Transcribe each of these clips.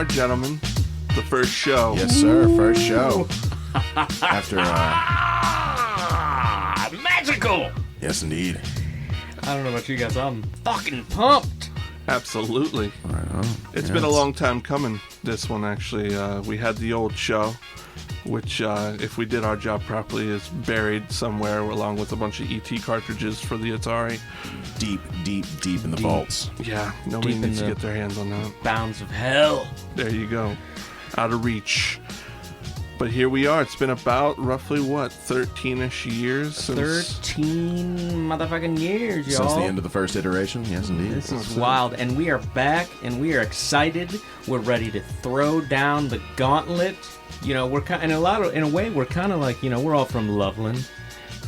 are, gentlemen. The first show. Yes, sir. First show. After, magical! yes, indeed. I don't know about you guys, I'm fucking pumped. Absolutely. Right on. It's been a long time coming, this one, actually. We had the old show, which, if we did our job properly, is buried somewhere along with a bunch of ET cartridges for the Atari. Deep in the vaults. Yeah, nobody Deep in needs to the- get their hands on that. Bounds of hell. There you go. Out of reach. But here we are. It's been about roughly, 13-ish years since... 13 motherfucking years, y'all. Since the end of the first iteration. Yes, indeed. This is wild, and we are back, and we are excited. We're ready to throw down the gauntlet. You know, we're kind in a way, we're kind of like, you know, we're all from Loveland,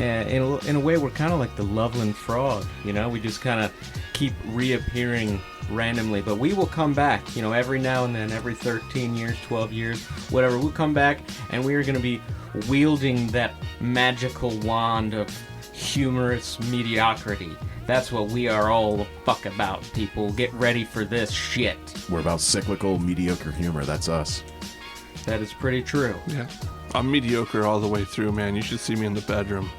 and in a way, we're kind of like the Loveland frog. You know, we just kind of keep reappearing randomly, but we will come back. You know, every now and then, every 13 years, 12 years, whatever, we'll come back, and we are going to be wielding that magical wand of humorous mediocrity. That's what we are all the fuck about, people. Get ready for this shit. We're about cyclical, mediocre humor. That's us. That is pretty true. Yeah. I'm mediocre all the way through, man. You should see me in the bedroom.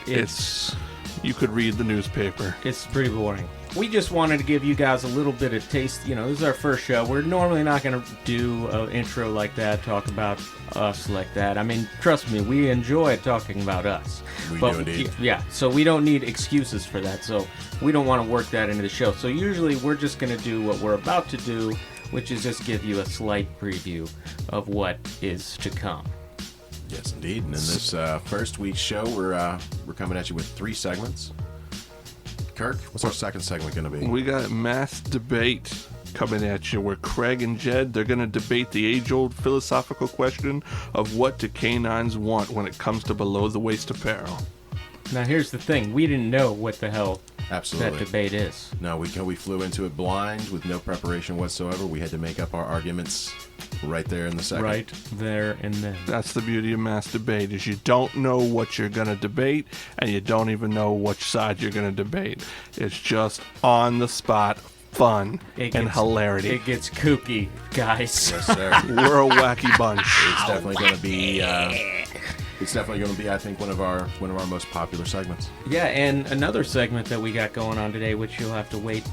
It's you could read the newspaper. It's pretty boring. We just wanted to give you guys a little bit of taste. You know, this is our first show. We're normally not going to do an intro like that, talk about us like that. I mean, trust me, we enjoy talking about us. We do indeed. Yeah, so we don't need excuses for that. So we don't want to work that into the show. So usually we're just going to do what we're about to do, which is just give you a slight preview of what is to come. Yes, indeed. And in this first week's show, we're coming at you with 3 segments. Kirk, what's our second segment going to be? We got mass debate coming at you where Kraig and Jed, they're going to debate the age-old philosophical question of what do canines want when it comes to below-the-waist apparel. Now here's the thing. We didn't know what the hell Absolutely. that debate is. No, we flew into it blind with no preparation whatsoever. We had to make up our arguments right there in the second. Right there and then. That's the beauty of mass debate, is you don't know what you're going to debate, and you don't even know which side you're going to debate. It's just on-the-spot fun and hilarity. It gets kooky, guys. Yes, sir. We're a wacky bunch. It's definitely going to be. It's definitely going to be, I think, one of our most popular segments. Yeah, and another segment that we got going on today, which you'll have to wait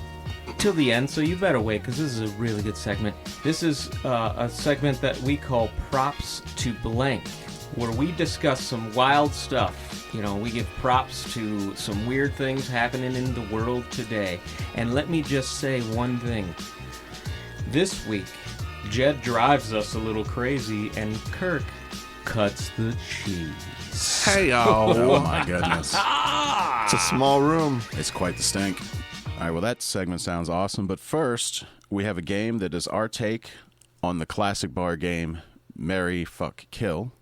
till the end, so you better wait, because this is a really good segment. This is a segment that we call Props to Blank, where we discuss some wild stuff. You know, we give props to some weird things happening in the world today. And let me just say one thing. This week, Jed drives us a little crazy, and Kirk cuts the cheese. Hey, y'all. Oh, my goodness. It's a small room. It's quite the stink. All right, well, that segment sounds awesome. But first, we have a game that is our take on the classic bar game, Marry, Fuck, Kill.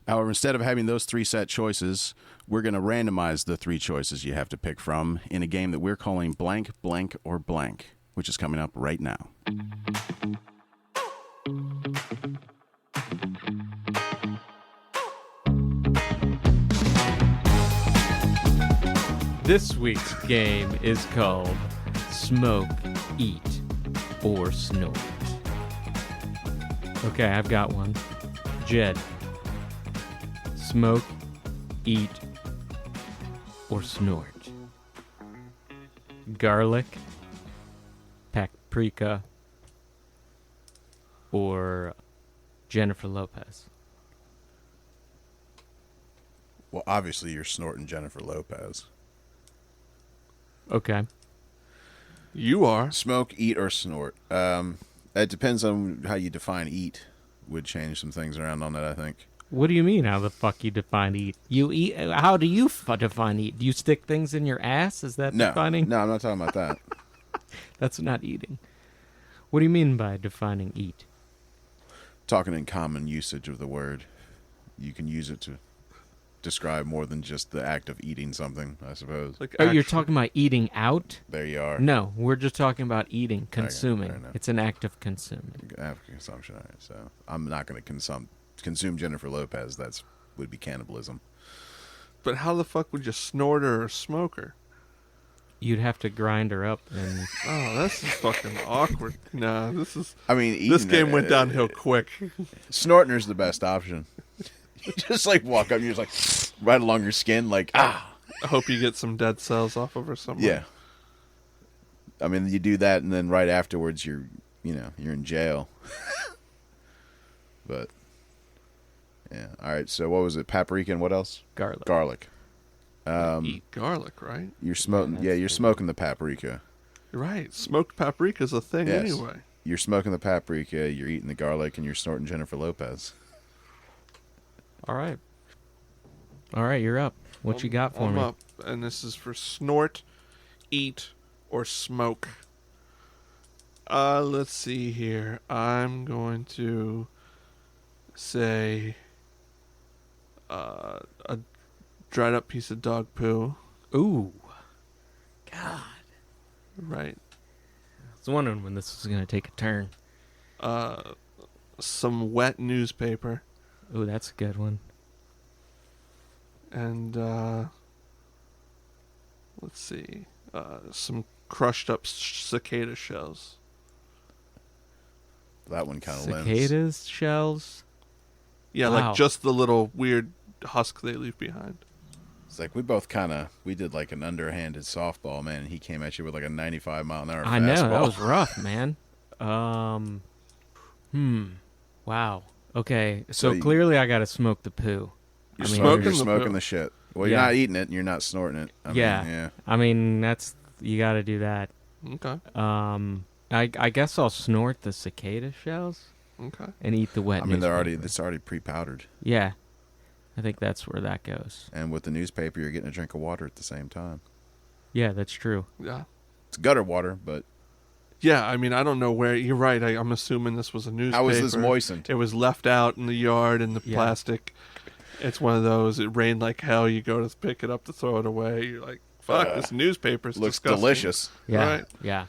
However, instead of having those 3 set choices, we're going to randomize the 3 choices you have to pick from in a game that we're calling Blank, Blank, or Blank, which is coming up right now. This week's game is called Smoke, Eat, or Snort. Okay, I've got one. Jed. Smoke, eat, or snort. Garlic, paprika, or Jennifer Lopez. Well, obviously, you're snorting Jennifer Lopez. Okay. You are. Smoke, eat, or snort. It depends on how you define eat. Would change some things around on that, I think. What do you mean, how the fuck you define eat? You eat? How do you define eat? Do you stick things in your ass? Is that defining? No, I'm not talking about that. That's not eating. What do you mean by defining eat? Talking in common usage of the word. You can use it to describe more than just the act of eating something, I suppose. Like You're talking about eating out? There you are. No, we're just talking about eating, consuming. fair enough. It's an act of consuming. After consumption, all right. So I'm not going to consume Jennifer Lopez. That would be cannibalism. But how the fuck would you snort her or smoke her? You'd have to grind her up and Oh, this is fucking awkward. Nah, this is. I mean, This eating game it, went downhill quick. Snorting is the best option. You just like walk up and you're just like right along your skin, like ah. I hope you get some dead cells off of her somewhere. Yeah. I mean, you do that, and then right afterwards, you're in jail. But yeah, all right. So what was it? Paprika and what else? garlic. Garlic. Eat garlic, right? You're smoking. that's Yeah, you're good. smoking the paprika. You're right. Smoked paprika's a thing Yes. anyway. You're smoking the paprika. You're eating the garlic, and you're snorting Jennifer Lopez. All right. All right, you're up. What you got for I'm me? up, and this is for snort, eat, or smoke. Let's see here. I'm going to say a dried up piece of dog poo. Ooh. God. Right. I was wondering when this was going to take a turn. Some wet newspaper. Ooh, that's a good one. And let's see. Some crushed up cicada shells. That one kind of limps. Cicadas, shells. Yeah, Wow. like just the little weird husk they leave behind. It's like we did like an underhanded softball, man, and he came at you with like a 95-mile-an-hour I fastball. know, that was rough, man. Wow. Okay, so So clearly I got to smoke the poo. You're I mean, smoking, Smoking the smoking poo. the shit. Well, you're Yeah. not eating it, and you're not snorting it. I Yeah. mean, yeah. I mean, that's you got to do that. Okay. I guess I'll snort the cicada shells Okay. and eat the wet. I mean, newspaper. it's already pre-powdered, Yeah, I think that's where that goes. and with the newspaper, you're getting a drink of water at the same time. Yeah, that's true. Yeah. It's gutter water, but Yeah, I mean, I don't know where. You're right. I'm assuming this was a newspaper. how is this moistened? It was left out in the yard in the Yeah. plastic. It's one of those. It rained like hell. You go to pick it up to throw it away. You're like, fuck, this newspaper's Looks disgusting. delicious. Yeah, Right. yeah.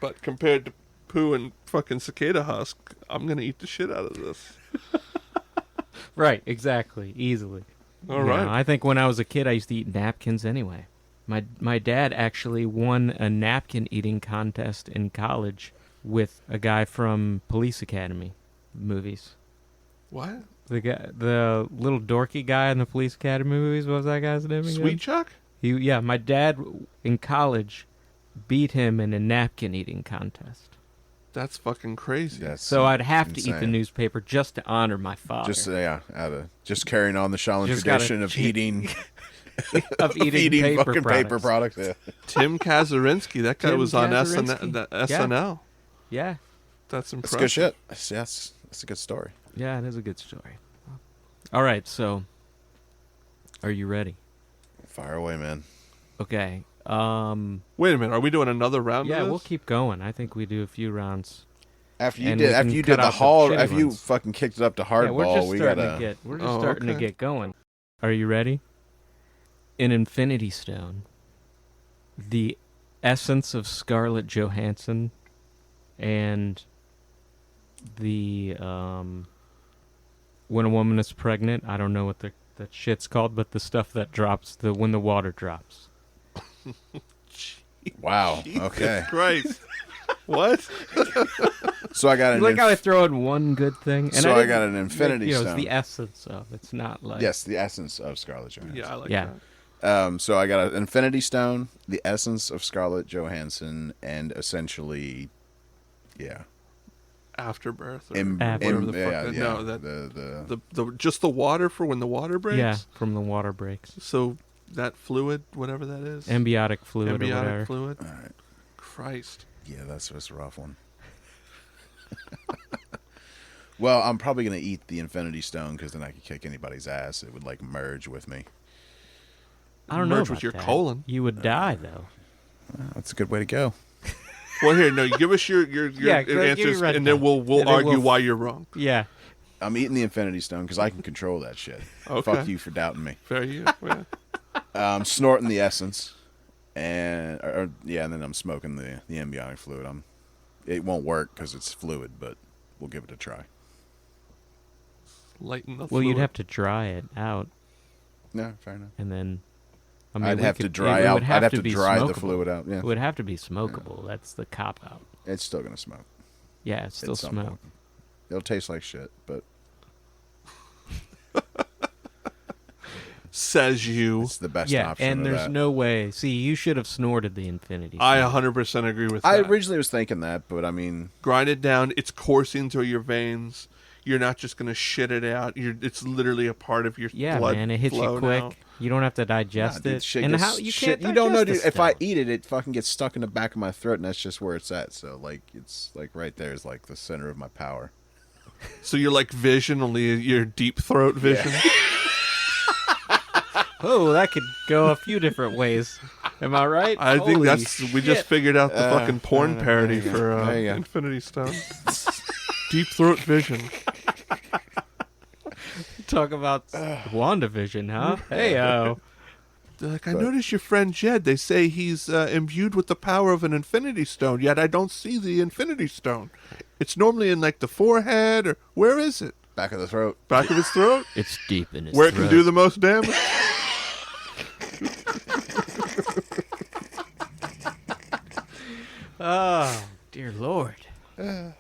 But compared to poo and fucking cicada husk, I'm going to eat the shit out of this. Right, exactly, easily. All You right. know, I think when I was a kid, I used to eat napkins anyway. My dad actually won a napkin eating contest in college with a guy from Police Academy movies. What? The little dorky guy in the Police Academy movies. What was that guy's name again? Sweet Chuck? Yeah, my dad in college beat him in a napkin eating contest. That's fucking crazy. That's So I'd have to eat the insane. newspaper just to honor my father. Just carrying on the Shaolin Just gotta tradition of cheat. eating of eating paper fucking products. paper products. Yeah. Tim Kazurinsky. That guy Tim was on Kazurinsky. SNL. Yeah, That's That's impressive. good shit. That's a good story. yeah, it is a good story. All right, so are you ready? Fire away, man. Okay. Wait a minute. Are we doing another round Yeah, of this? we'll keep going. I think we do a few rounds. After you And we did can cut the out the hard, shitty after you ones. fucking kicked it up to Yeah, we're hardball, just we starting gotta. to get. We're just Oh, starting to okay. get going. Are you ready? An Infinity Stone, the essence of Scarlett Johansson, and the when a woman is pregnant. I don't know what that shit's called, but the stuff that drops when the water drops. Wow. Jesus Okay. Christ. What? So I got an. Like how I throw in one good thing. And So I didn't got an Infinity It's Stone. the essence of. It's not like Yes, the essence of Scarlett Johansson. Yeah, I like Yeah. that. So I got an Infinity Stone, the essence of Scarlett Johansson, and essentially, yeah, Afterbirth. Or After- whatever the fuck. yeah, that- yeah, No, that the the just the water for when the water breaks. Yeah, from the water breaks. So that fluid, whatever that is, Ambiotic fluid or Ambiotic whatever. fluid. all right, Christ. yeah, that's a rough one. Well, I'm probably gonna eat the Infinity Stone because then I could kick anybody's ass. It would like merge with me. I don't know Merge about with your that. colon. You would die though. That's a good way to go. Well, here, no, give us your Yeah, give me answers, right and then now. we'll And then argue we'll- why you're wrong. Yeah. I'm eating the Infinity Stone because I can control that shit. Okay. Fuck you for doubting me. Fair you. Yeah. Snorting the essence, and and then I'm smoking the ambiotic fluid. It won't work because it's fluid, but we'll give it a try. Lighten the Well, fluid. you'd have to dry it out No, fair enough. and then. I mean, I'd have to dry it out. would have I'd have to to be dry the smokable. fluid out. Yeah, It would have to be smokable. That's the cop out. it's still gonna smoke. Yeah, it's still At some smoke. point. It'll taste like shit, but Says you. it's the best Yeah, option. and of there's that. no way. See, you should have snorted the Infinity. I Stone. 100% agree with I that. originally was thinking that, but I mean, Grind it down. It's coursing through your veins. You're not just going to shit it out. It's literally a part of your Yeah, blood man, it hits you flow quick. now. You don't have to digest dude, it. shit And gets- how you shit, can't you don't know, digest dude. the If I stone. eat it, it fucking gets stuck in the back of my throat, and that's just where it's at. So, like, it's like right there is like the center of my power. So you're like Vision, only you're deep throat Vision. Oh, that could go a few different ways. Am I right? I think Holy we just shit. figured out the fucking porn parody there you go. for There you go. Infinity Stone. Deep throat Vision. Talk about WandaVision, huh? Hey, They're like, I noticed your friend Jed. They say he's imbued with the power of an Infinity Stone, yet I don't see the Infinity Stone. It's normally in like the forehead, or where is it? Back of the throat. Back of his throat? it's deep in his Where it throat. can do the most damage? Oh, dear Lord. All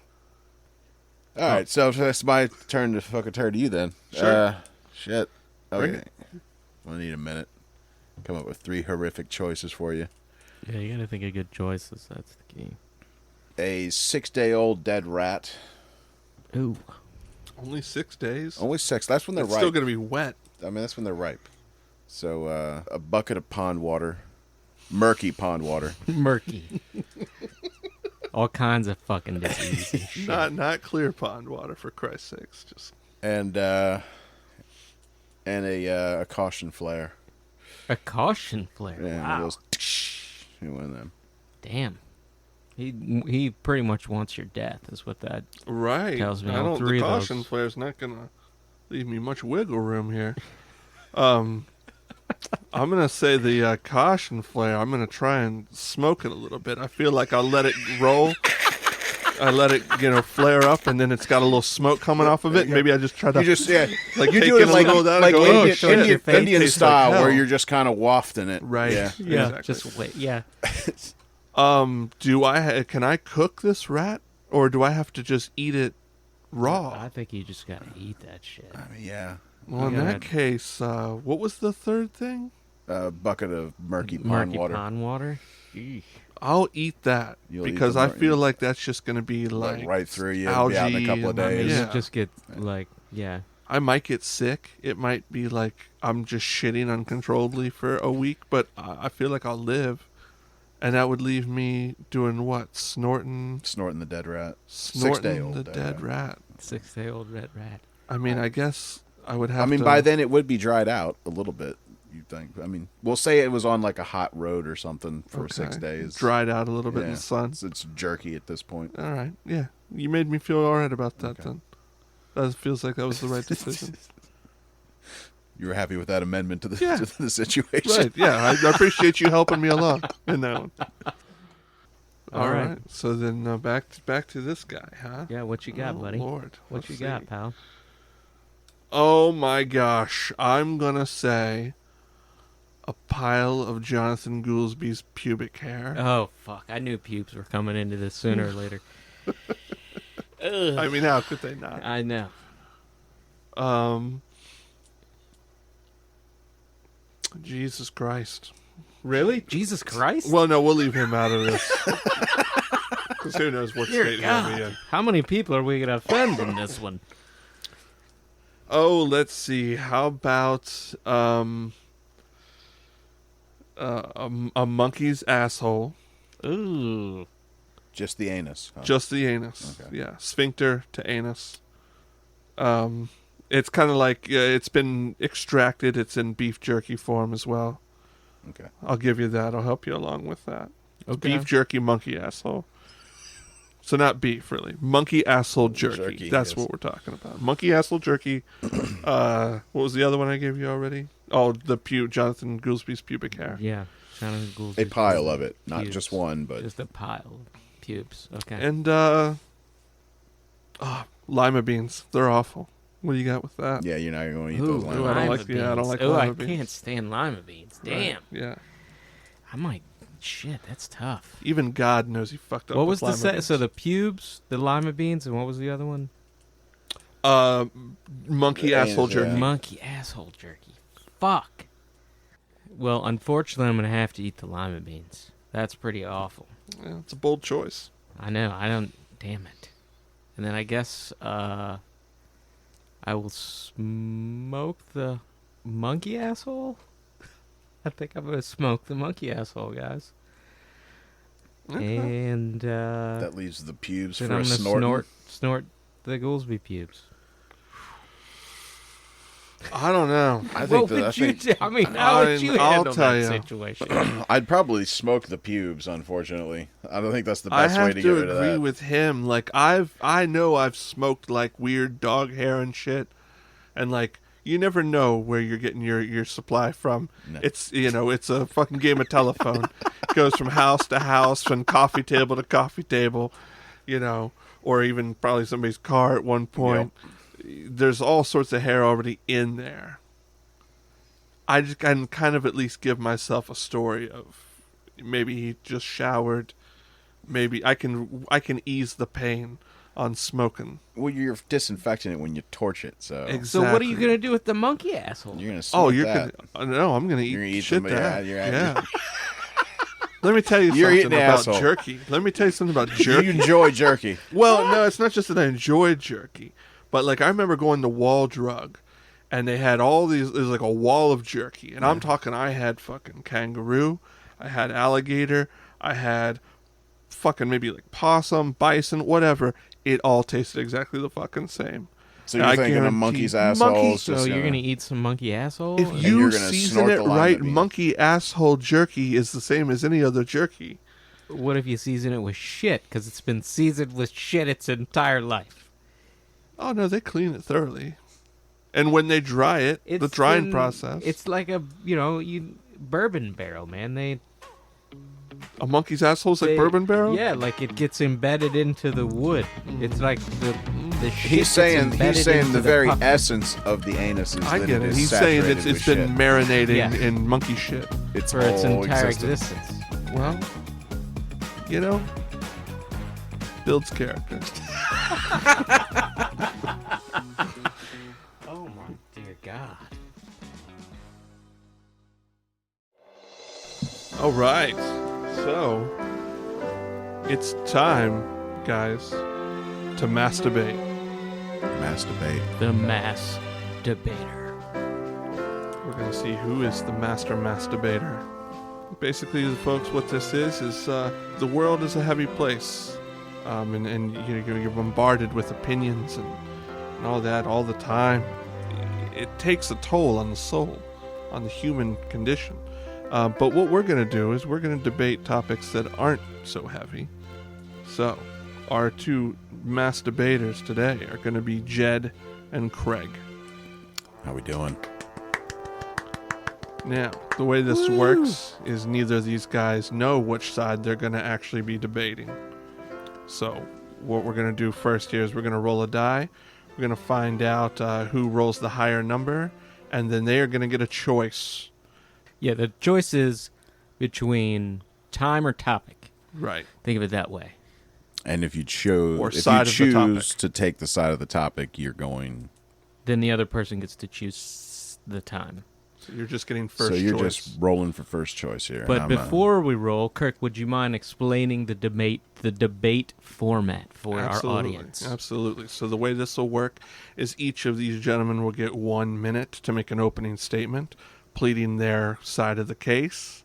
right, so it's my turn to fucking turn to you then. Sure. Shit. Bring Okay. We'll need a minute. Come up with 3 horrific choices for you. Yeah, you gotta think of good choices. That's the key. A 6-day-old dead rat. Ooh. Only 6 days? Only 6. That's when they're It's ripe. still going to be wet. I mean, that's when they're ripe. So, a bucket of pond water. Murky pond water. Murky. All kinds of fucking disease. and shit. Not clear pond water, for Christ's sakes. Just And a caution flare. A caution flare. Yeah, Wow. those one of them. Damn. He pretty much wants your death, is what that. right. Tells me I all don't. three The of caution those. flare's not going to leave me much wiggle room here. I'm gonna say the caution flare. I'm gonna try and smoke it a little bit. I feel like I'll let it roll. I let it, flare up, and then it's got a little smoke coming off of it. Maybe I just try to. You just like you take do in it a like little of that and like go, Indian, oh, shit. Indian, Face Indian tastes style, like where hell. you're just kind of wafting it. Right. Yeah. Yeah, Exactly. just wait. Yeah. Can I cook this rat, or do I have to just eat it raw? I think you just gotta eat that shit. I mean, yeah. Well, in You that gotta- case, what was the third thing? A bucket of murky pond Murky water. pond water. Eesh. I'll eat that You'll eat because the I mur- feel like that's just going to be Like, like right through you. It'll be out in a algae couple of and- days. Yeah. You just get like, yeah. I might get sick. It might be like I'm just shitting uncontrollably for a week, but I feel like I'll live. And that would leave me doing what? Snorting Snorting the dead rat. the Six-day-old dead rat. 6-day-old red rat. I mean, I guess I would have I mean, to... by then it would be dried out a little bit. You think? I mean, we'll say it was on like a hot road or something for 6 days. Dried out a little bit in Yeah. the sun. It's jerky at this point. All right. Yeah. You made me feel all right about that Okay. then. That feels like that was the right decision. You were happy with that amendment to the, Yeah. to the situation. Right. Yeah. I appreciate you helping me along in that one. All right. So then back to this guy, huh? Yeah, what you got, Oh, buddy? Lord. What Let's you see. got, pal? Oh my gosh. I'm going to say a pile of Jonathan Goolsby's pubic hair. Oh, fuck. I knew pubes were coming into this sooner or later. Ugh. I mean, how could they not? I know. Jesus Christ. Really? Jesus Christ? Well, no, we'll leave him out of this. Because who knows what Dear state he'll be God. in. How many people are we going to offend in this one? Oh, let's see. How about a monkey's asshole? Ooh. Just the anus. Huh? Just the anus. Okay. Yeah, sphincter to anus. It's kind of like it's been extracted. It's in beef jerky form as well. Okay. I'll give you that. I'll help you along with that. Okay. Beef jerky monkey asshole. So not beef, really. Monkey asshole jerky. Jerky, That's yes. what we're talking about. Monkey asshole jerky. What was the other one I gave you already? Oh, the Jonathan Goolsby's pubic hair. Yeah. Jonathan Gould. A pile of it, not Pubes. just one, but Just a pile of pubes. Okay. And lima beans. They're awful. What do you got with that? Yeah, you're not going to eat Ooh, those I lima don't lima like- yeah, I don't beans. like Ooh, I lima beans. can't stand lima beans. Damn. Right, yeah. I might. Shit, that's tough. Even God knows he fucked up. What with was the lima set? beans. So the pubes, the lima beans, and what was the other one? Monkey The asshole anus, yeah. jerky. Monkey asshole jerky. Fuck. Well, unfortunately, I'm gonna have to eat the lima beans. That's pretty awful. Yeah, it's a bold choice. I know. I don't. Damn it. And then I guess I will smoke the monkey asshole. I think I'm gonna smoke the monkey asshole, guys. Okay. And That leaves the pubes then for I'm a gonna snort. snort the Goolsby pubes. I don't know. I What think would that you do? I mean, how would you I'll handle tell that ya. situation? I'd probably smoke the pubes. Unfortunately, I don't think that's the I best way have to to get rid of agree that. with him. Like I know I've smoked like weird dog hair and shit, and like you never know where you're getting your supply from. No. It's it's a fucking game of telephone. It goes from house to house, from coffee table to coffee table, or even probably somebody's car at one point. There's all sorts of hair already in there. I just can kind of at least give myself a story of maybe he just showered. Maybe I can ease the pain on smoking. Well, you're disinfecting it when you torch it, so Exactly. So what are you gonna do with the monkey asshole? you're gonna smoke Oh, you're that. gonna no, I'm gonna eat, You're gonna eat shit somebody- that. yeah. Let me tell you You're something eating the about asshole. jerky. Let me tell you something about You jerky. enjoy jerky. Well, no, it's not just that I enjoy jerky, but like I remember going to Wall Drug, and they had all these. There's like a wall of jerky, and I'm talking. I had fucking kangaroo, I had alligator, I had fucking maybe like possum, bison, whatever. It all tasted exactly the fucking same. So you're I thinking a guarantee monkey's monkey- assholes. So just you're gonna eat some monkey asshole? If And you you're gonna season snort it the lima right, bean. monkey asshole jerky is the same as any other jerky. What if you season it with shit? Because it's been seasoned with shit its entire life. Oh no, they clean it thoroughly, and when they dry it, the It's drying been- process. It's like a bourbon barrel, man. A monkey's asshole's like They- bourbon barrel. Yeah, like it gets embedded into the wood. It's like the shit. He's gets saying embedded into the very puppet. essence of the anus is I that get it it. is He's saying saturated it's with been shit. marinating Yeah. in monkey shit. It's for its whole entire existence. existence. Well, builds character. Oh my dear God. All right, so it's time, guys, to masturbate. Masturbate. The mass debater. We're gonna see who is the master masturbator. Basically, folks, what this is the world is a heavy place, and you're bombarded with opinions and all that all the time. It takes a toll on the soul, on the human condition. But what we're going to do is we're going to debate topics that aren't so heavy. So, our two mass debaters today are going to be Jed and Kraig. How we doing? Now, the way this works is neither of these guys know which side they're going to actually be debating. So, what we're going to do first here is we're going to roll a die. We're going to find out who rolls the higher number, and then they are going to get a choice. Yeah, the choice is between time or topic. Right. Think of it that way. And if you chose, Or if side you of the topic. choose to take the side of the topic, you're going. Then the other person gets to choose the time. So you're just getting first So you're choice. just rolling for first choice here. But and I'm, before we roll, Kirk, would you mind explaining the debate format for our audience? Absolutely. So the way this will work is each of these gentlemen will get 1 minute to make an opening statement, pleading their side of the case.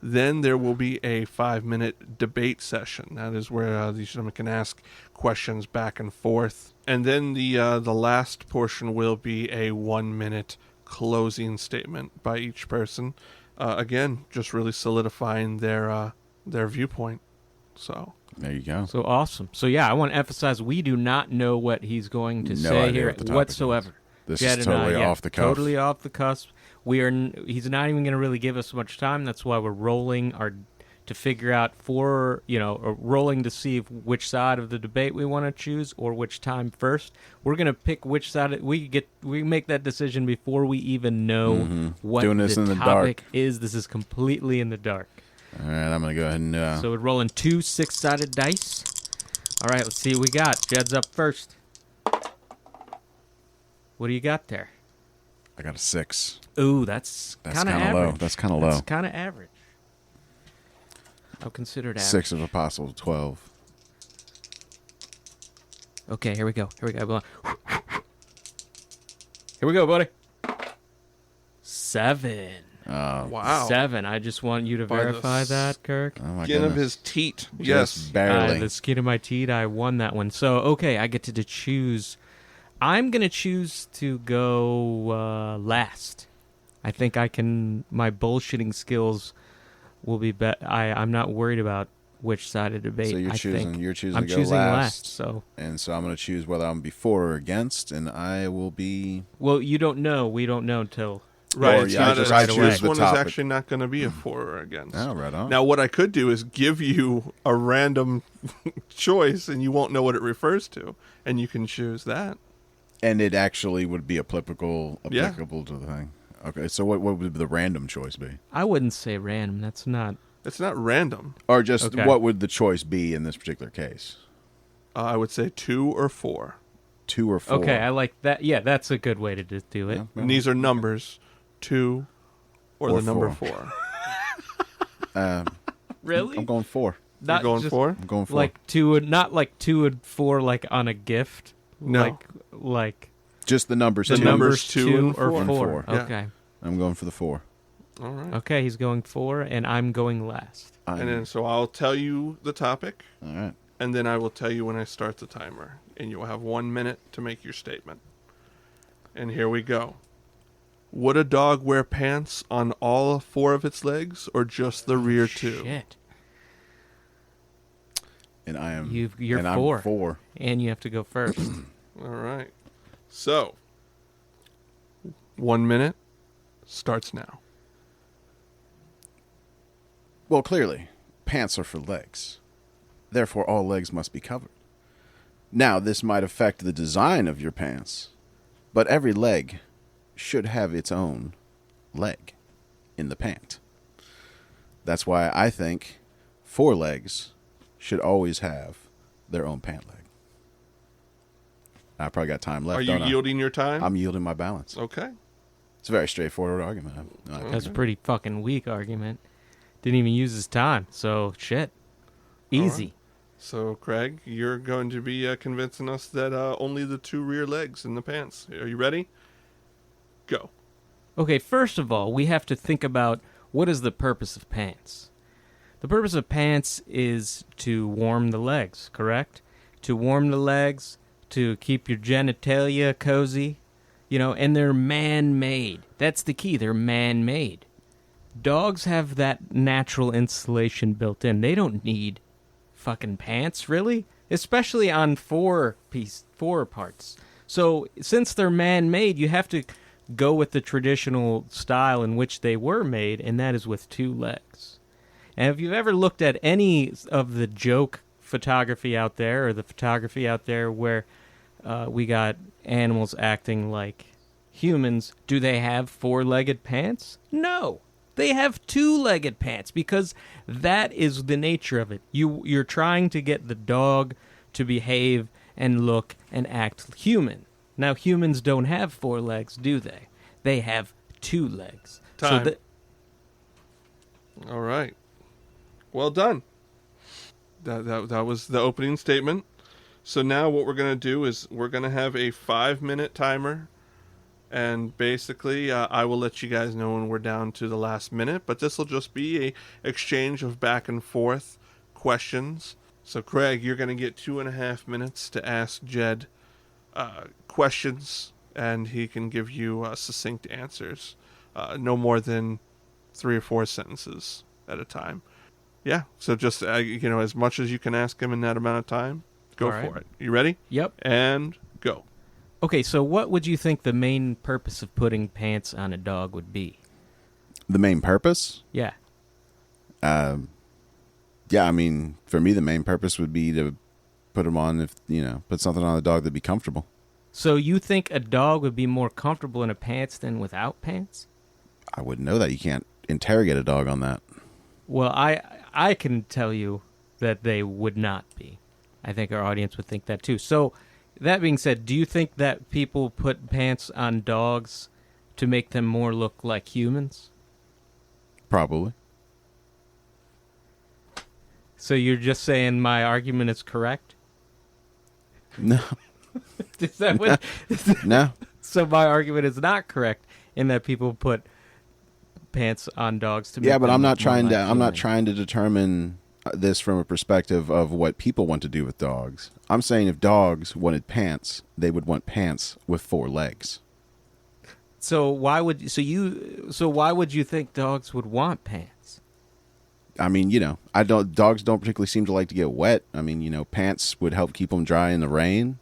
Then there will be a 5-minute debate session. That is where these gentlemen can ask questions back and forth. And then the last portion will be a 1-minute closing statement by each person. Again, just really solidifying their viewpoint. So there you go. So awesome. So yeah, I want to emphasize we do not know what he's going to No say idea here what the topic whatsoever. This Jed is and I, totally off the cuff. Totally off the cusp. He's not even going to really give us much time. That's why we're rolling our to figure out or rolling to see which side of the debate we want to choose or which time first. We're gonna pick which side. We make that decision before we even know what Doing this the in the topic dark. is. This is completely in the dark. All right, I'm gonna go ahead and. So we're rolling 2 6-sided dice. All right, let's see what we got. Jed's up first. What do you got there? I got a 6. Ooh, that's kind of low. average. That's kind of low. That's kind of average. I'll consider it average. 6 of a possible 12. Okay, here we go. Here we go, buddy. 7. Wow. 7. I just want you to By the verify that, Kirk. Oh my Skin of goodness. his teat. Just Yes. barely. The skin of my teeth, I won that one. So, okay, I get to choose. I'm going to choose to go last. I think I can. My bullshitting skills will be better. I'm not worried about which side of the debate. So you're I choosing. think. You're choosing I'm to go choosing last. So, And so I'm going to choose whether I'm before or against, and I will be. well, you don't know. We don't know until. Right. Or, It's yeah, not just a, I this choose the one is topic. actually not going to be a for or against. Oh, right on. Now, what I could do is give you a random choice, and you won't know what it refers to, and you can choose that. And it actually would be applicable Yeah. to the thing. Okay, so what would the random choice be? I wouldn't say random. That's not. It's not random. Or just Okay. what would the choice be in this particular case? I would say 2 or 4. 2 or 4? Okay, I like that. Yeah, that's a good way to just do it. Yeah, And these are numbers, 2 or Or the number 4. 4. Really? I'm going 4. Not You're going just 4? I'm going 4. Like 2, not like 2 and 4, like on a gift. No. Like Just the numbers. The 2. numbers 2 and or 4. 4. Yeah. Okay. I'm going for the 4. All right. Okay, he's going 4, and I'm going last. And then so I'll tell you the topic, All right. and then I will tell you when I start the timer, and you will have 1 minute to make your statement. And here we go. Would a dog wear pants on all 4 of its legs, or just the rear 2? Shit. And I am. You're and 4. I'm 4. And you have to go first. All right. So, 1 minute starts now. Well, clearly, pants are for legs. Therefore, all legs must be covered. Now, this might affect the design of your pants, but every leg should have its own leg in the pant. That's why I think 4 legs should always have their own pant leg. I probably got time left. Are you don't I? yielding your time? I'm yielding my balance. Okay. It's a very straightforward argument. That's a pretty fucking weak argument. Didn't even use his time, so shit. Easy. So, Craig, you're going to be convincing us that only the 2 rear legs in the pants. Are you ready? Go. Okay, first of all, we have to think about what is the purpose of pants. The purpose of pants is to warm the legs, correct? To warm the legs, to keep your genitalia cozy, and they're man-made. That's the key, they're man-made. Dogs have that natural insulation built in. They don't need fucking pants, really, especially on 4 parts. So, since they're man-made, you have to go with the traditional style in which they were made, and that is with 2 legs. And if you've ever looked at any of the joke photography out there, or the photography out there where we got animals acting like humans, do they have 4-legged pants? No. They have 2-legged pants because that is the nature of it. You're trying to get the dog to behave and look and act human. Now, humans don't have 4 legs, do they? They have 2 legs. Time. So All right. Well done. That was the opening statement. So now what we're going to do is we're going to have a 5-minute timer. And basically, I will let you guys know when we're down to the last minute. But this will just be a exchange of back and forth questions. So, Craig, you're going to get 2.5 minutes to ask Jed questions. And he can give you succinct answers. No more than 3 or 4 sentences at a time. Yeah, so just, as much as you can ask him in that amount of time, go All right. for it. You ready? Yep. And go. Okay, so what would you think the main purpose of putting pants on a dog would be? The main purpose? Yeah. Yeah, I mean, for me, the main purpose would be to put them on, put something on the dog that'd be comfortable. So you think a dog would be more comfortable in a pants than without pants? I wouldn't know that. You can't interrogate a dog on that. Well, I can tell you that they would not be. I think our audience would think that too. So, that being said, do you think that people put pants on dogs to make them more look like humans? Probably. So you're just saying my argument is correct? No. Is that what? No. So my argument is not correct in that people put pants on dogs to make Yeah, but them I'm not look more trying to. like I'm not humans. trying to determine this from a perspective of what people want to do with dogs. I'm saying if dogs wanted pants, they would want pants with 4 legs. So why would you think dogs would want pants? I mean, dogs don't particularly seem to like to get wet. I mean, pants would help keep them dry in the rain.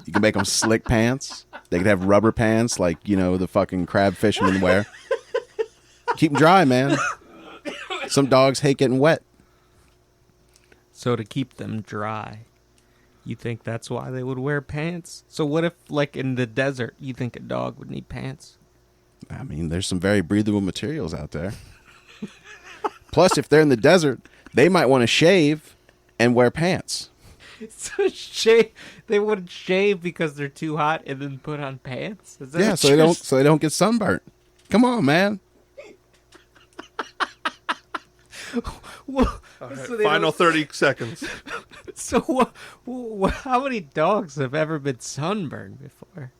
You can make them slick pants. They could have rubber pants like, the fucking crab fishermen wear. Keep them dry, man. Some dogs hate getting wet. So to keep them dry, you think that's why they would wear pants? So what if, like in the desert, you think a dog would need pants? I mean, there's some very breathable materials out there. Plus, if they're in the desert, they might want to shave and wear pants. So they wouldn't shave because they're too hot and then put on pants? Is that Yeah, what so they don't get sunburnt. Come on, man. Well, All right, so they final don't- 30 seconds. So how many dogs have ever been sunburned before?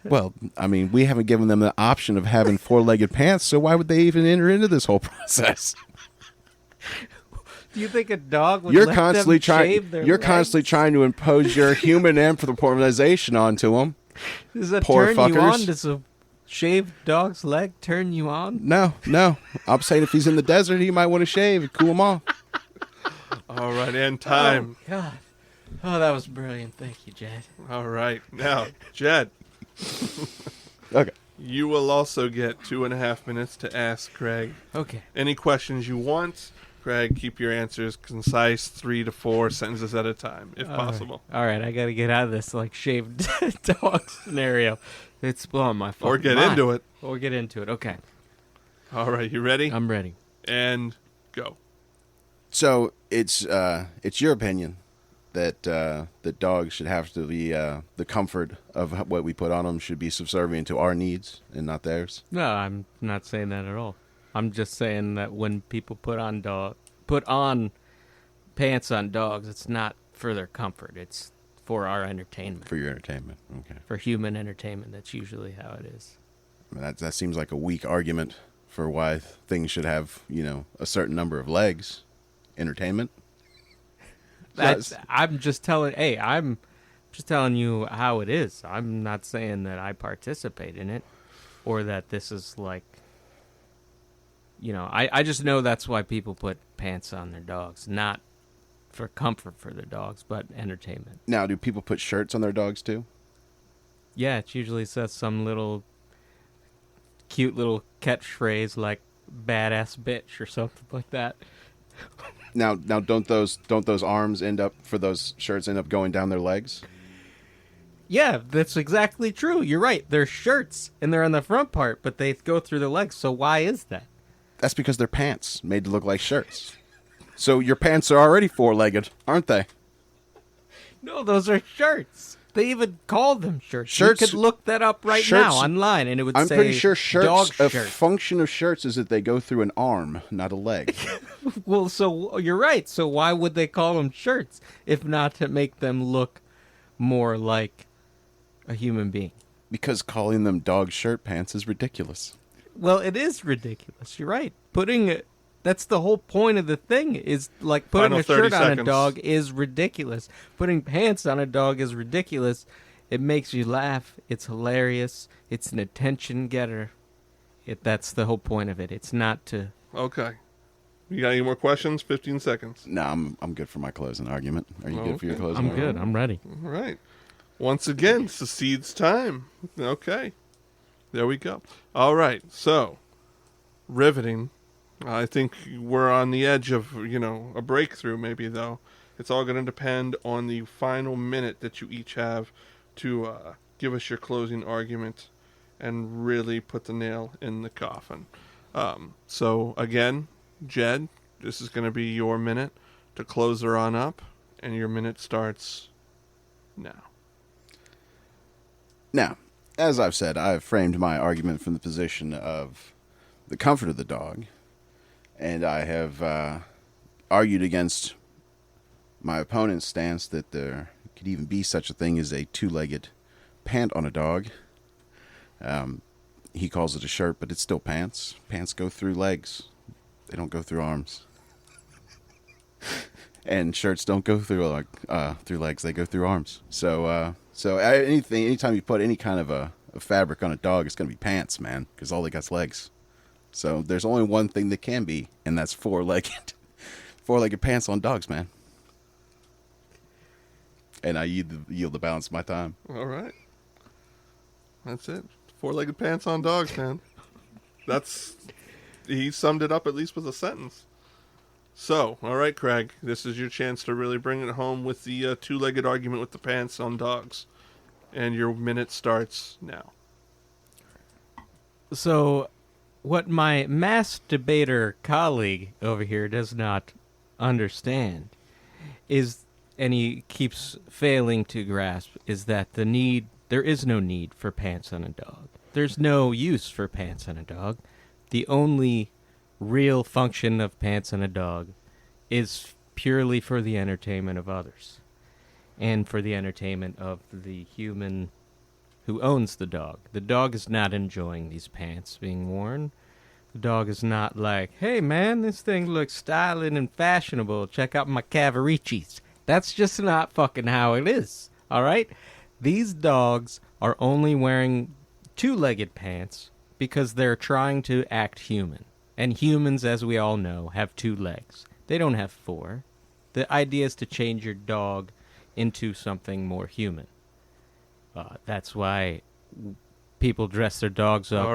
Well, I mean, we haven't given them the option of having 4-legged pants, so why would they even enter into this whole process? Do you think a dog would You're let constantly them trying. shave their You're legs? constantly trying to impose your human anthropomorphization onto them. Does that poor turn you fuckers. on? Does a shaved dog's leg turn you on? No. I'm saying if he's in the desert, he might want to shave and cool him off. All right, and time. Oh, God. Oh, that was brilliant. Thank you, Jed. All right. Now, Jed, Okay. you will also get 2.5 minutes to ask Kraig Okay. any questions you want. Kraig, keep your answers concise, 3 to 4 sentences at a time, if possible. All right, I got to get out of this like shaved dog scenario. It's blowing my fucking Or get mind. into it. Or get into it. Okay. All right, you ready? I'm ready. And go. So it's your opinion that that dogs should have to be the comfort of what we put on them should be subservient to our needs and not theirs. No, I'm not saying that at all. I'm just saying that when people put on pants on dogs, it's not for their comfort. It's for our entertainment. For your entertainment. Okay. For human entertainment, that's usually how it is. I mean, that seems like a weak argument for why things should have, a certain number of legs. Entertainment. I'm just telling you how it is. I'm not saying that I participate in it or that this is like, I just know that's why people put pants on their dogs, not for comfort for their dogs, but entertainment. Now, do people put shirts on their dogs too? Yeah, it usually says some little cute little catchphrase like badass bitch or something like that. Now, don't those arms for those shirts end up going down their legs? Yeah, that's exactly true. You're right. They're shirts and they're on the front part, but they go through their legs. So why is that? That's because they're pants made to look like shirts. So your pants are already 4-legged, aren't they? No, those are shirts. They even call them shirts. Shirts- You could look that up right shirts- now online, and it would I'm say pretty sure dog shirts. A shirt. function of shirts is that they go through an arm, not a leg. Well, so you're right. So why would they call them shirts if not to make them look more like a human being? Because calling them dog shirt pants is ridiculous. Well, it is ridiculous. You're right. That's the whole point of the thing is like putting Final a shirt 30 on a seconds. dog is ridiculous. Putting pants on a dog is ridiculous. It makes you laugh. It's hilarious. It's an attention getter. That's the whole point of it. It's not to... Okay. You got any more questions? 15 seconds. No, I'm good for my closing argument. Are you good for your Okay. closing I'm argument? good. I'm ready. All right. Once again, secedes time. Okay. There we go. All right. So, riveting. I think we're on the edge of, a breakthrough maybe, though. It's all going to depend on the final minute that you each have to give us your closing argument and really put the nail in the coffin. So, again, Jed, this is going to be your minute to close her on up, and your minute starts now. Now, as I've said, I've framed my argument from the position of the comfort of the dog, and I have argued against my opponent's stance that there could even be such a thing as a two-legged pant on a dog. He calls it a shirt, but it's still pants. Pants go through legs. They don't go through arms. And shirts don't go through legs. They go through arms. So anytime you put any kind of a fabric on a dog, it's going to be pants, man, because all they got's legs. So there's only one thing that can be, and that's four-legged pants on dogs, man. And I yield the balance of my time. All right. That's it. Four-legged pants on dogs, man. He summed it up at least with a sentence. So, all right, Kraig, this is your chance to really bring it home with the two-legged argument with the pants on dogs. And your minute starts now. So, what my mass debater colleague over here does not understand is, and he keeps failing to grasp, is that there is no need for pants on a dog. There's no use for pants on a dog. The only real function of pants on a dog is purely for the entertainment of others and for the entertainment of the human who owns the dog. The dog is not enjoying these pants being worn. The dog is not like, hey man, this thing looks styling and fashionable. Check out my Cavaricis. That's just not fucking how it is. All right? These dogs are only wearing two-legged pants because they're trying to act human. And humans, as we all know, have two legs. They don't have four. The idea is to change your dog into something more human. That's why people dress their dogs up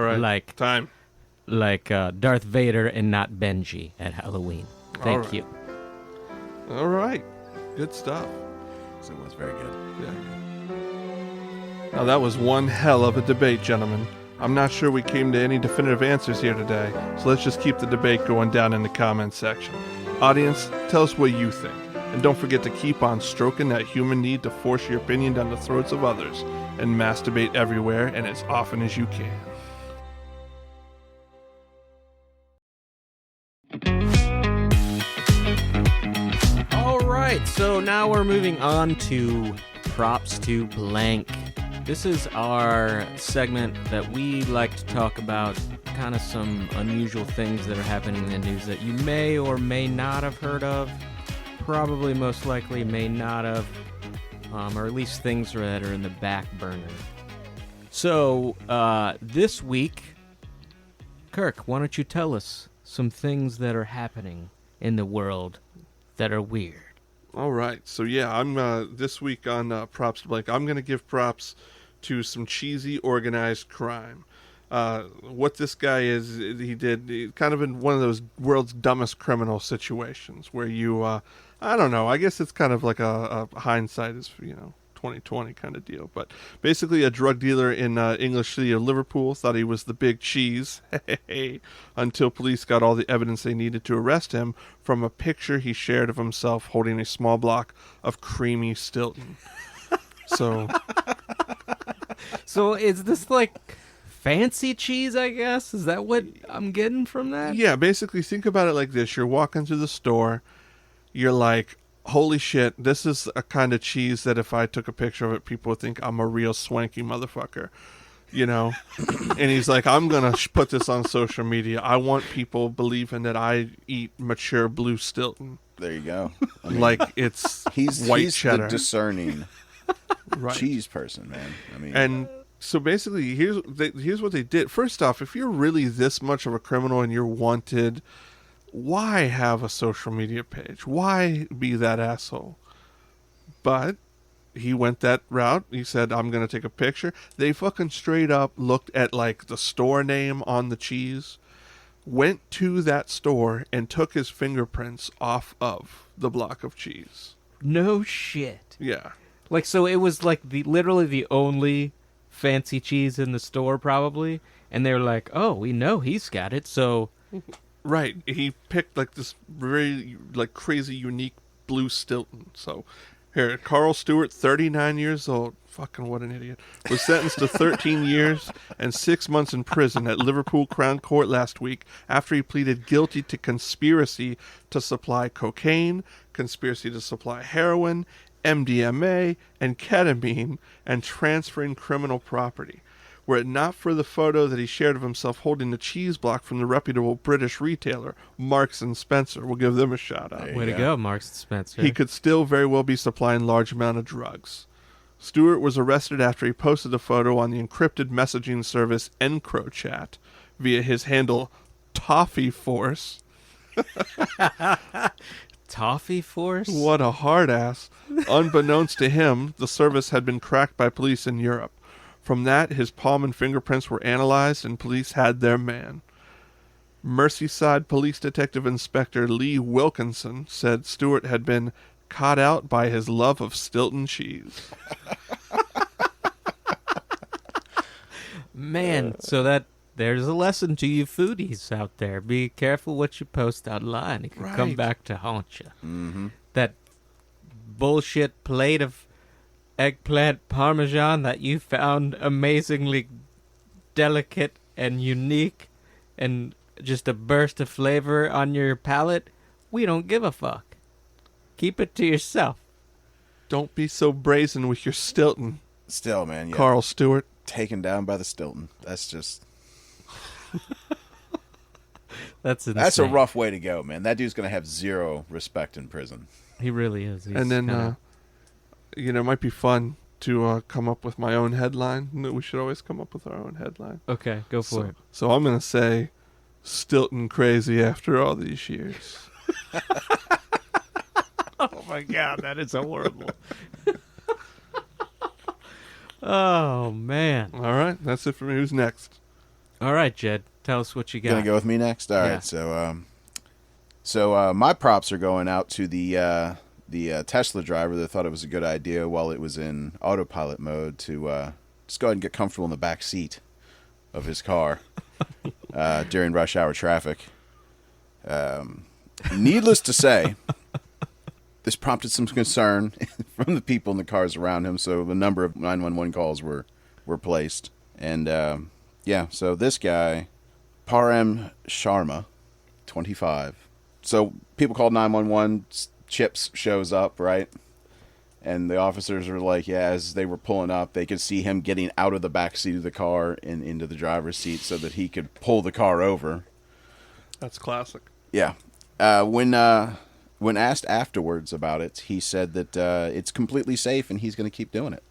like Darth Vader and not Benji at Halloween. Thank you. All right. Good stuff. It was very good. Yeah. Now that was one hell of a debate, gentlemen. I'm not sure we came to any definitive answers here today, so let's just keep the debate going down in the comments section. Audience, tell us what you think. And don't forget to keep on stroking that human need to force your opinion down the throats of others and masturbate everywhere and as often as you can. All right, so now we're moving on to Props to Blank. This is our segment that we like to talk about kind of some unusual things that are happening in the news that you may or may not have heard of. Probably most likely may not have, or at least things that are in the back burner. So, this week, Kirk, why don't you tell us some things that are happening in the world that are weird? All right. So, yeah, I'm this week on Props to Blank, I'm going to give props to some cheesy organized crime. What this guy is, he did kind of in one of those world's dumbest criminal situations where you, I don't know, I guess it's kind of like a hindsight is, 2020 kind of deal. But basically a drug dealer in English city of Liverpool thought he was the big cheese until police got all the evidence they needed to arrest him from a picture he shared of himself holding a small block of creamy Stilton. So is this like fancy cheese, I guess? Is that what I'm getting from that? Yeah, basically think about it like this. You're walking through the store. You're like, holy shit, this is a kind of cheese that if I took a picture of it, people would think I'm a real swanky motherfucker. And he's like, I'm going to put this on social media. I want people believing that I eat mature blue Stilton. There you go. Like it's he's cheddar. The discerning right. cheese person, man. And so basically, here's what they did. First off, if you're really this much of a criminal and you're wanted, why have a social media page? Why be that asshole? But he went that route. He said, I'm going to take a picture. They fucking straight up looked at like the store name on the cheese, went to that store and took his fingerprints off of the block of cheese. No shit. Yeah. Like, so it was like literally the only fancy cheese in the store, probably. And they were like, "Oh, we know he's got it." So, Right. He picked like this very like crazy unique blue Stilton. So here, Carl Stewart, 39 years old. Fucking what an idiot. Was sentenced to 13 years and 6 months in prison at Liverpool Crown Court last week after he pleaded guilty to conspiracy to supply cocaine, conspiracy to supply heroin, MDMA, and ketamine, and transferring criminal property. Were it not for the photo that he shared of himself holding the cheese block from the reputable British retailer, Marks and Spencer, we'll give them a shout out. way to go, Marks and Spencer. He could still very well be supplying large amount of drugs. Stewart was arrested after he posted the photo on the encrypted messaging service EncroChat via his handle Toffee Force. Toffee Force? What a hard ass. Unbeknownst to him, the service had been cracked by police in Europe. From that, his palm and fingerprints were analyzed and police had their man. Merseyside Police Detective Inspector Lee Wilkinson said Stewart had been caught out by his love of Stilton cheese. Man, so there's a lesson to you foodies out there. Be careful what you post online. It can come Right. back to haunt you. Mm-hmm. That bullshit plate of eggplant parmesan that you found amazingly delicate and unique and just a burst of flavor on your palate, we don't give a fuck. Keep it to yourself. Don't be so brazen with your Stilton, Still, man, yeah. Carl Stewart. Taken down by the Stilton. That's just... That's insane. That's a rough way to go, man. That dude's going to have zero respect in prison. He really is. He's And then, kinda- it might be fun to come up with my own headline. We should always come up with our own headline. okay, go for it. So I'm going to say Stilton crazy after all these years. Oh my god, that is horrible. Oh man. All right, that's it for me. Who's next? All right, Jed, tell us what you got. Gonna go with me next. All right. Yeah. So my props are going out to the Tesla driver that thought it was a good idea while it was in autopilot mode to just go ahead and get comfortable in the back seat of his car during rush hour traffic. Needless to say, this prompted some concern from the people in the cars around him. So a number of 911 calls were placed, and so this guy, Param Sharma, 25. So people called 911. Chips shows up, right? And the officers are like, yeah, as they were pulling up, they could see him getting out of the back seat of the car and into the driver's seat so that he could pull the car over. That's classic. Yeah. When asked afterwards about it, he said that it's completely safe and he's going to keep doing it.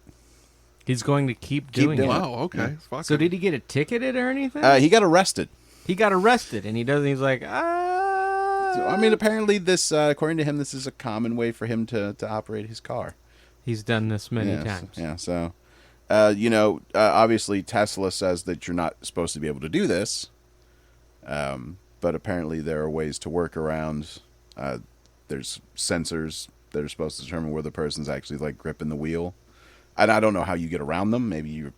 He's going to keep doing it. Wow, okay. Fuck So it. did he get it ticketed or anything? He got arrested. He got arrested, and he doesn't. He's like, So, I mean, apparently this, according to him, this is a common way for him to operate his car. He's done this many Yes, times. Yeah, so, obviously Tesla says that you're not supposed to be able to do this, but apparently there are ways to work around. There's sensors that are supposed to determine where the person's actually, like, gripping the wheel. And I don't know how you get around them. Maybe, you're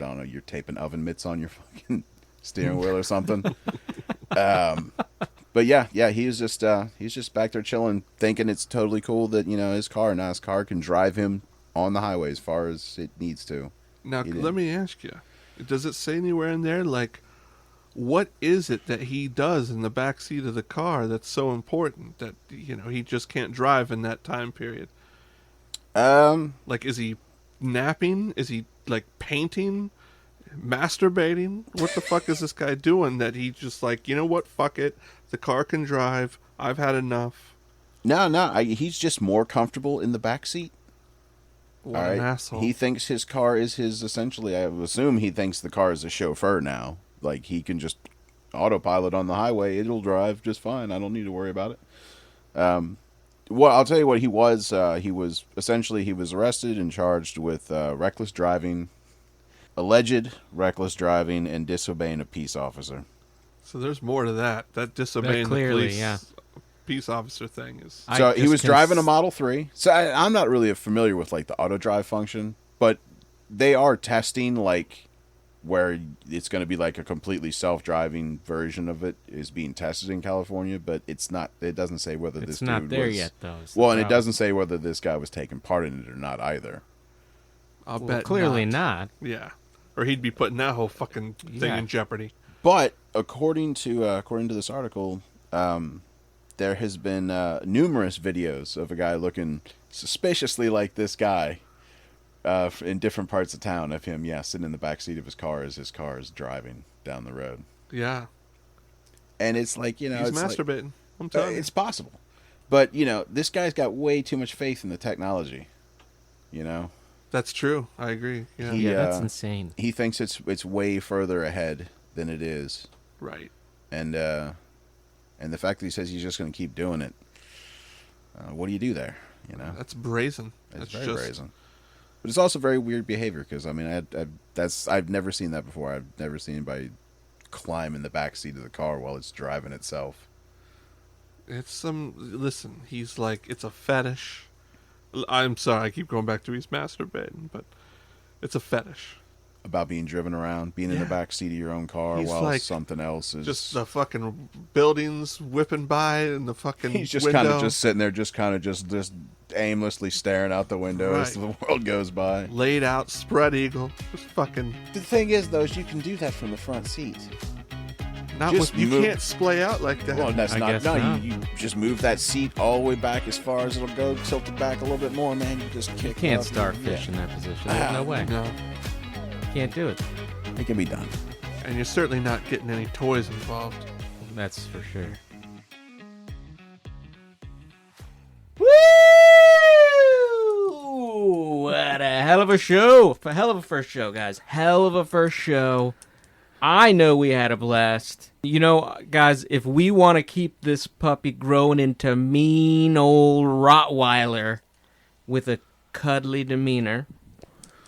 taping oven mitts on your fucking steering wheel or something. But yeah, he's just back there chilling, thinking it's totally cool that, his car can drive him on the highway as far as it needs to. Now, He let did. me ask you, does it say anywhere in there, like, what is it that he does in the back seat of the car that's so important that, he just can't drive in that time period? Like, is he napping? Is he, like, painting? Masturbating? What the fuck is this guy doing that he just like, you know what, fuck it, the car can drive, I've had enough? No, he's just more comfortable in the back seat. What All an right. asshole. He thinks his car is his, essentially, I would assume he thinks the car is a chauffeur now. Like, he can just autopilot on the highway. It'll drive just fine. I don't need to worry about it. Well, I'll tell you what he was. He was arrested and charged with reckless driving, alleged reckless driving, and disobeying a peace officer. So there's more to that. That disobeying the clearly, police peace officer thing is. So he was driving a Model 3. So I'm not really familiar with like the auto drive function, but they are testing like where it's going to be like a completely self-driving version of it is being tested in California, but it's not. It doesn't say whether this dude not there was, yet, though. Well, and it doesn't say whether this guy was taking part in it or not either. I'll bet clearly not. Yeah, or he'd be putting that whole fucking thing in jeopardy. But according to this article, there has been numerous videos of a guy looking suspiciously like this guy. In different parts of town of him, sitting in the back seat of his car as his car is driving down the road. Yeah. And it's like, he's it's masturbating. Like, I'm telling you. it's possible. But, this guy's got way too much faith in the technology. That's true. I agree. Yeah. That's insane. He thinks it's way further ahead than it is. Right. And the fact that he says he's just going to keep doing it. What do you do there? That's brazen. That's very brazen. But it's also very weird behavior because I've never seen that before. I've never seen anybody climb in the back seat of the car while it's driving itself. Listen, he's like, it's a fetish. I'm sorry, I keep going back to he's masturbating, but it's a fetish. About being driven around, being in the back seat of your own car he's while like, something else is just the fucking buildings whipping by and the fucking he's just window. kind of just sitting there, just aimlessly staring out the window as the world goes by. Laid out, spread eagle, just fucking. The thing is, though, is you can do that from the front seat. Not just you can't splay out like that. Well, that's not. No, not. You just move that seat all the way back as far as it'll go, tilt it back a little bit more, man. You just kick. You can't starfish in that position. There's no way. No. Can't do it. It can be done. And you're certainly not getting any toys involved. That's for sure. Woo! What a hell of a show. A hell of a first show, guys. Hell of a first show. I know we had a blast. Guys, if we want to keep this puppy growing into mean old Rottweiler with a cuddly demeanor,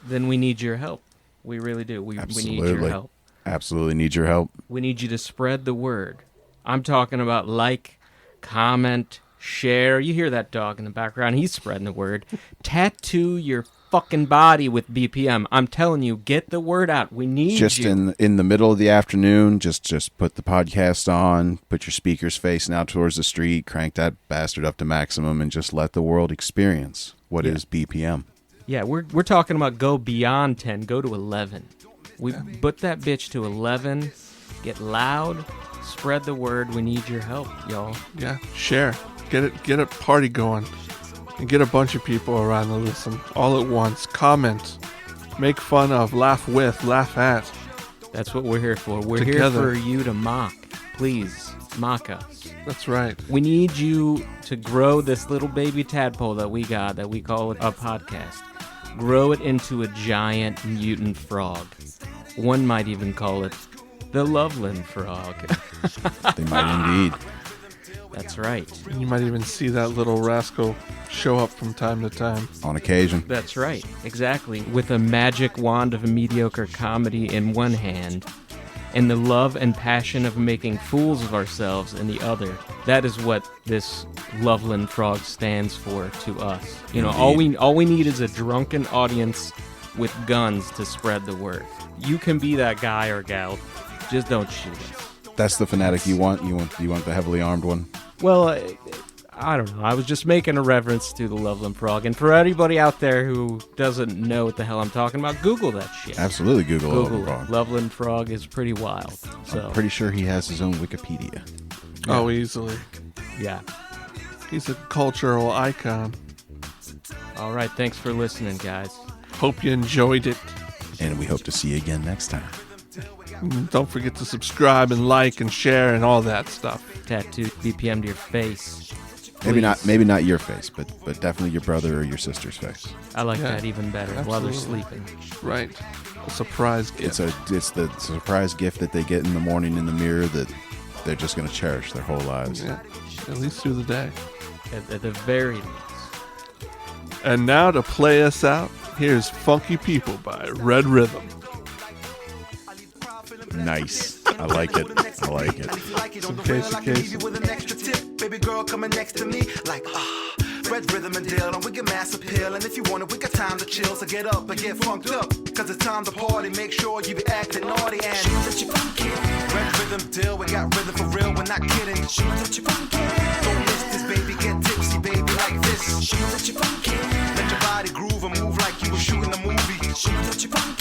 then we need your help. We really do. We need your help. Absolutely need your help. We need you to spread the word. I'm talking about like, comment, share. You hear that dog in the background. He's spreading the word. Tattoo your fucking body with BPM. I'm telling you, get the word out. We need just you. in the middle of the afternoon, just put the podcast on, put your speakers facing out towards the street, crank that bastard up to maximum, and just let the world experience what is BPM. Yeah, we're talking about go beyond 10, go to 11. We put that bitch to 11, get loud, spread the word. We need your help, y'all. Yeah, share. Get a party going. And get a bunch of people around to listen all at once. Comment. Make fun of, laugh with, laugh at. That's what we're here for. We're Together. here for you to mock. Please, mock us. That's right. We need you to grow this little baby tadpole that we got, that we call a podcast. Grow it into a giant mutant frog. One might even call it the Loveland frog. They might indeed. That's right. You might even see that little rascal show up from time to time. On occasion. That's right. Exactly. With a magic wand of mediocre comedy in one hand and the love and passion of making fools of ourselves in the other. That is what this Loveland frog stands for to us. All we need is a drunken audience with guns to spread the word. You can be that guy or gal. Just don't shoot us. That's the fanatic you want? You want the heavily armed one? Well, I don't know. I was just making a reference to the Loveland frog. And for anybody out there who doesn't know what the hell I'm talking about, Google that shit. Absolutely Google Loveland frog. Loveland frog is pretty wild. So. I'm pretty sure he has his own Wikipedia. Yeah. Oh, easily. Yeah. He's a cultural icon. All right. Thanks for listening, guys. Hope you enjoyed it. And we hope to see you again next time. Don't forget to subscribe and like and share and all that stuff. Tattoo BPM to your face. Maybe not your face, but definitely your brother or your sister's face. I like that even better. Absolutely. While they're sleeping. Right. A surprise gift. It's the surprise gift that they get in the morning in the mirror that they're just going to cherish their whole lives. Yeah. At least through the day. At the very least. And now to play us out, here's Funky People by Red Rhythm. Nice. I like it. I like it. Some Casey. With an extra tip, baby girl coming next to me like red rhythm and deal, and we get mass appeal. And if you want it, we got time to chill. So get up and get funked up, cause it's time to party. Make sure you be acting naughty and show that you funky. Red rhythm deal, we got rhythm for real, we're not kidding. Show that you funky. Don't miss this, baby, get tipsy, baby, like this. Show that you funky. Let your body groove and move like you were shooting a movie. Show that you funky.